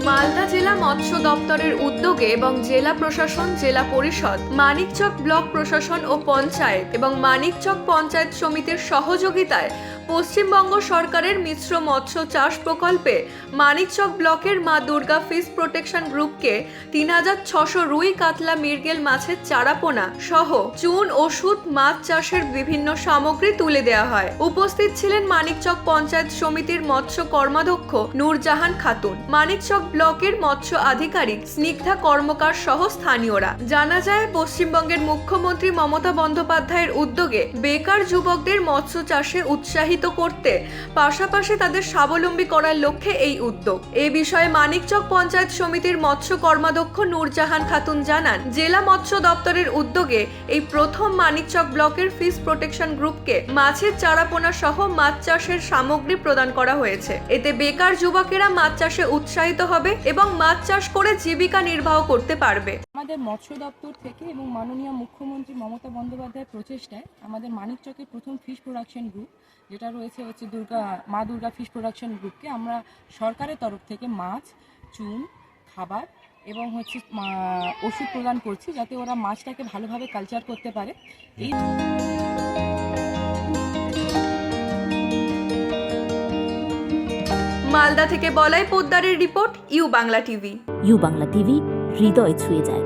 মালদা জেলা মৎস্য দপ্তরের উদ্যোগে এবং জেলা প্রশাসন, জেলা পরিষদ, মানিকচক ব্লক প্রশাসন ও পঞ্চায়েত এবং মানিকচক পঞ্চায়েত সমিতির সহযোগিতায় পশ্চিমবঙ্গ সরকারের মিশ্র মৎস্য চাষ প্রকল্পে মানিকচক ব্লকের মা দুর্গা ফিশ প্রোটেকশন গ্রুপকে ৩৬০০ রুই কাতলা মৃগেল মাছের চারাপোনা সহ চুন, ওষুধ, মাছ চাষের বিভিন্ন সামগ্রী তুলে দেওয়া হয়। উপস্থিত ছিলেন মানিকচক পঞ্চায়েত সমিতির মৎস্য কর্মাধ্যক্ষ নূরজাহান খাতুন, মানিকচক ব্লকের মৎস্য আধিকারিক স্নিগ্ধা কর্মকার সহ স্থানীয়রা। জানা যায়, পশ্চিমবঙ্গের মুখ্যমন্ত্রী মমতা বন্দ্যোপাধ্যায়ের উদ্যোগে বেকার যুবকদের মৎস্য চাষে উৎসাহিত করতে পাশাপাশি তাদের স্বাবলম্বী করার লক্ষ্যে এই উদ্যোগ। এ বিষয়ে মানিকচক পঞ্চায়েত সমিতির মৎস্য কর্মাধ্যক্ষ নূরজাহান খাতুন জানান, জেলা মৎস্য দপ্তরের উদ্যোগে এই প্রথম মানিকচক ব্লকের ফিশ প্রোটেকশন গ্রুপকে মাছের চারাপোনা সহ মাছ চাষের সামগ্রী প্রদান করা হয়েছে। এতে বেকার যুবকেরা মাছ চাষে উৎসাহিত হবে এবং মাছ চাষ করে জীবিকা নির্বাহ করতে পারবে। আমাদের মৎস্য দপ্তর থেকে এবং মাননীয় মুখ্যমন্ত্রী মমতা বন্দ্যোপাধ্যায়ের প্রচেষ্টায় আমাদের মানিকচকের প্রথম ফিশ প্রোডাকশন গ্রুপ যেটা রয়েছে মা দুর্গা ফিশ প্রোডাকশন গ্রুপকে আমরা সরকারের তরফ থেকে মাছ, চুন, খাবার এবং ওষুধ প্রদান করছি, যাতে ওরা মাছটাকে ভালোভাবে কালচার করতে পারে। এই মালদা থেকে বলাই পোদ্দারের report, U Bangla TV. U Bangla TV হৃদয় ছুঁয়ে যায়।